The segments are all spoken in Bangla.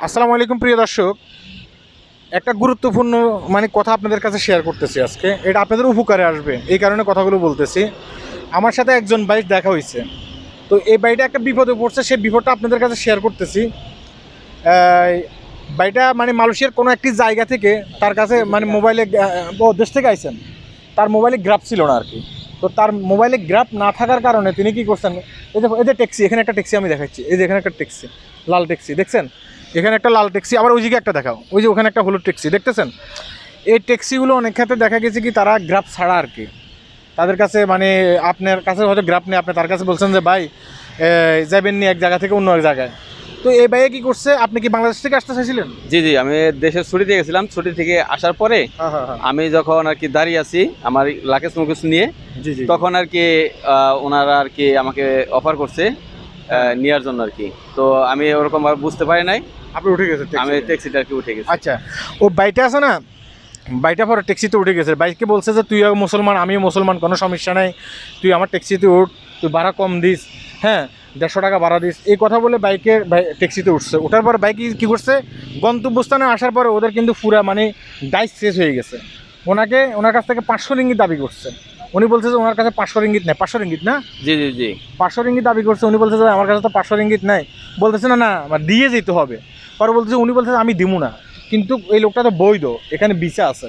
আসসালামু আলাইকুম প্রিয় দর্শক, একটা গুরুত্বপূর্ণ কথা আপনাদের কাছে শেয়ার করতেছি আজকে। এটা আপনাদের উপকারে আসবে, এই কারণে কথাগুলো বলতেছি। আমার সাথে একজন ভাই দেখা হয়েছে, তো এই ভাইটা একটা বিপদে পড়ছে, সেই বিপদটা আপনাদের কাছে শেয়ার করতেছি। ভাইটা মালয়েশিয়ার কোনো একটি জায়গা থেকে তার কাছে মোবাইলে দেশ থেকে আইছেন, তার মোবাইলে গ্রাফ ছিল না আর কি। তো তার মোবাইলে গ্রাফ না থাকার কারণে তিনি কি করছেন, এই যে ট্যাক্সি, এখানে একটা ট্যাক্সি আমি দেখাচ্ছি, এই যে এখানে একটা ট্যাক্সি, লাল ট্যাক্সি দেখছেন, এখানে একটা লাল ট্যাক্সি, আবার ওই দিকে একটা দেখাও, ওই যে ওখানে একটা হলুদ ট্যাক্সি দেখতেছেন। এই ট্যাক্সিগুলো অনেক ক্ষেত্রে দেখা গেছে কি তারা গ্রাফ ছাড়া আর কি, তাদের কাছে আপনার কাছে হয়তো গ্রাফ নেই, আপনি তার কাছে বলছেন যে ভাই যাবেন নি এক জায়গা থেকে অন্য এক জায়গায়। তো এই ভাইয়ে কি করছে, আপনি কি বাংলাদেশ থেকে আসতে চাইছিলেন? জি জি, আমি দেশের ছুটিতে গেছিলাম। ছুটি থেকে আসার পরে আমি যখন আর কি দাঁড়িয়ে আছি আমার লাগেজ মুকেজ নিয়ে, তখন আর কি ওনারা আর কি আমাকে অফার করছে নেওয়ার জন্য আর কি। তো আমি ওরকম ভাবে বুঝতে পারি নাই, আপনি উঠে গেছেন, আমি ট্যাক্সিটা আর কি উঠে গেছি। আচ্ছা, ও বাইটা আছে না, বাইটা পরে ট্যাক্সিতে উঠে গেছে। বাইককে বলছে যে তুই মুসলমান, আমিও মুসলমান, কোনো সমস্যা নাই, তুই আমার ট্যাক্সিতে উঠ, তুই ভাড়া কম দিস, হ্যাঁ 150 টাকা ভাড়া দিস, এই কথা বলে ট্যাক্সিতে উঠছে। ওঠার পর বাইক কী করছে, গন্তব্যস্থানে আসার পরে ওদের কিন্তু পুরা ডাইস শেষ হয়ে গেছে। ওনার কাছ থেকে 500 রিঙ্গিত দাবি করছে। উনি বলছে যে ওনার কাছে 500 রিঙ্গিত নেই। 500 রিঙ্গিত না? জি জি জি, 500 রিঙ্গিত দাবি করছে। উনি বলছে যে আমার কাছে তো 500 রিঙ্গিত নাই। বলতেছে না না দিয়ে যেতে হবে। পরে বলতেছে, উনি বলছে আমি দিমু না, কিন্তু এই লোকটা তো বৈধ, এখানে ভিসা আছে,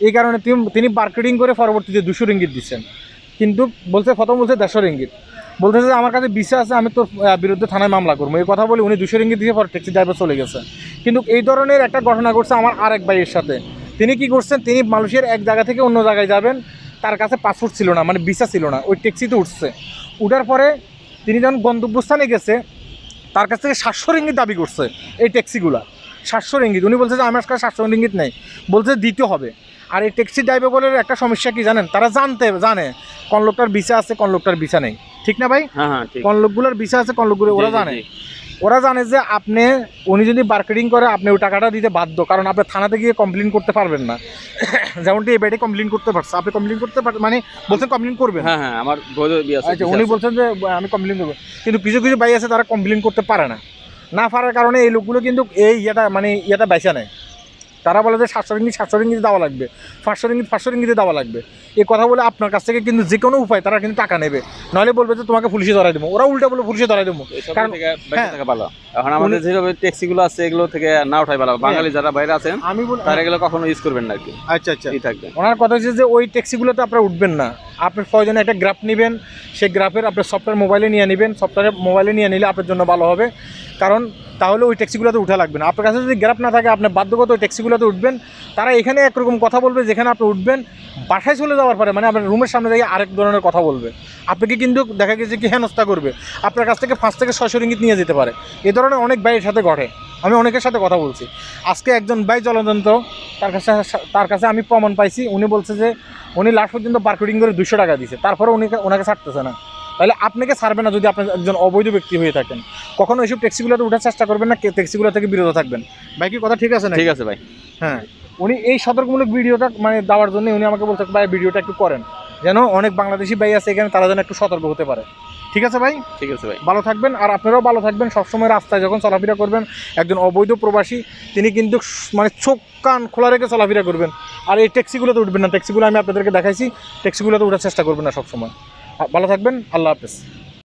এই কারণে তিনি মার্কেটিং করে পরবর্তীতে 200 রিঙ্গিত দিচ্ছেন। কিন্তু প্রথম বলছে 150 রিঙ্গিত, বলতেছে যে আমার কাছে ভিসা আছে, আমি তোর বিরুদ্ধে থানায় মামলা করবো। এই কথা বলে উনি 200 রিঙ্গিত দিয়ে পরে ট্যাক্সি ড্রাইভার চলে গেছে। কিন্তু এই ধরনের একটা ঘটনা ঘটছে আমার আরেক ভাইয়ের সাথে। তিনি কি করছেন, তিনি মালয়েশিয়ার এক জায়গা থেকে অন্য জায়গায় যাবেন, তার কাছে পাসপোর্ট ছিল না, ভিসা ছিল না, ওই ট্যাক্সিতে উঠছে। উঠার পরে তিনি যখন গন্তব্যস্থানে গেছে, তার কাছ থেকে 700 রিঙ্গিত দাবি করছে এই ট্যাক্সিগুলা। 700 রিঙ্গিত। উনি বলছে যে আমার কাছে 700 রিঙ্গিত নেই, বলছে দিতে হবে। আর এই ট্যাক্সি ড্রাইভারের একটা সমস্যা কি জানেন, তারা জানে কোন লোকটার ভিসা আছে, কোন লোকটার ভিসা নেই, ঠিক না ভাই? হ্যাঁ, কোন লোকগুলোর ভিসা আছে, কোন লোকগুলো ওরা জানে যে উনি যদি মার্কেটিং করে আপনি ওই টাকাটা দিতে বাধ্য, কারণ আপনি থানাতে গিয়ে কমপ্লেন করতে পারবেন না। যেমনটি এই বাইরে কমপ্লেন করতে পারছে, আপনি কমপ্লেন করতে পারেন, বলছেন কমপ্লেন করবেন। হ্যাঁ হ্যাঁ, আমার আচ্ছা, উনি বলছেন যে আমি কমপ্লেন করবো, কিন্তু কিছু কিছু ভাই আছে তারা কমপ্লেন করতে পারে না পারার কারণে এই লোকগুলো কিন্তু এই ইয়েটা বাইসা নেয়। তারা বলে যে 700 রিঙ্গিত দেওয়া লাগবে, 500 রিঙ্গিতে দেওয়া লাগবে। এই কথা বলে আপনার কাছ থেকে কিন্তু যে কোনো উপায় তারা কিন্তু টাকা নেবে, নাহলে বলবে যে তোমাকে পুলিশে ধরাই দেবো। ওরা উল্টা বলে পুলিশে ধরাই দেবো। কারণ ভালো, এখন আমাদের যেভাবে ট্যাক্সিগুলো আছে এগুলো থেকে না উঠাই ভালো। বাঙালি যারা বাইরে আছেন আমি তারা এগুলো কখনো ইউজ করবেন না আর কি। আচ্ছা আচ্ছা, থাকবে। ওনার কথা হচ্ছে যে ওই ট্যাক্সিগুলোতে আপনারা উঠবেন না। আপনার প্রয়োজনে একটা গ্রাফ নেবেন, সেই গ্রাফের আপনার সফটওয়্যার মোবাইলে নিয়ে নেবেন। সফটওয়্যার মোবাইলে নিয়ে নিলে আপনার জন্য ভালো হবে, কারণ তাহলে ওই ট্যাক্সিগুলোতে উঠা লাগবে না। আপনার কাছে যদি গ্রাফ না থাকে আপনি বাধ্যগত ওই ট্যাক্সিগুলোতে উঠবেন। তারা এখানে একরকম কথা বলবে, যেখানে আপনি উঠবেন বাসায় চলে যাওয়ার পরে আপনার রুমের সামনে থেকে আরেক ধরনের কথা বলবে। আপনাকে কিন্তু দেখা গেছে কি হেনস্থা করবে, আপনার কাছ থেকে 5 থেকে 600 রিঙ্গিত নিয়ে যেতে পারে। এ ধরনের অনেক ভাইয়ের সাথে ঘটে, আমি অনেকের সাথে কথা বলছি। আজকে একজন ভাই জলযন্ত্র, তার কাছে আমি প্রমাণ পাইছি। উনি বলছে যে উনি লাস্ট পর্যন্ত মার্কেটিং করে 200 টাকা দিয়েছে, তারপরে ওনাকে ছাড়তেছে না। তাহলে আপনাকে ছাড়বে না যদি আপনি একজন অবৈধ ব্যক্তি হয়ে থাকেন। কখনো এইসব ট্যাক্সিগুলোতে উঠার চেষ্টা করবেন না, ট্যাক্সিগুলো থেকে বিরত থাকবেন। ভাই কি কথা ঠিক আছে না? ঠিক আছে ভাই। হ্যাঁ, উনি এই সতর্কমূলক ভিডিওটা দেওয়ার জন্য উনি আমাকে বলছে ভাই ভিডিওটা একটু করেন, যেন অনেক বাংলাদেশি ভাই আছে এখানে, তারা যেন একটু সতর্ক হতে পারে। ঠিক আছে ভাই? ঠিক আছে ভাই, ভালো থাকবেন। আর আপনারাও ভালো থাকবেন। সবসময় রাস্তায় যখন চলাফেরা করবেন, একজন অবৈধ প্রবাসী তিনি কিন্তু চোখ কান খোলা রেখে চলাফেরা করবেন। আর এই ট্যাক্সিগুলোতে উঠবেন না। ট্যাক্সিগুলো আমি আপনাদেরকে দেখাইছি, ট্যাক্সিগুলোতে উঠার চেষ্টা করবেন না সবসময়। ভালো থাকবেন। আল্লাহ হাফেজ।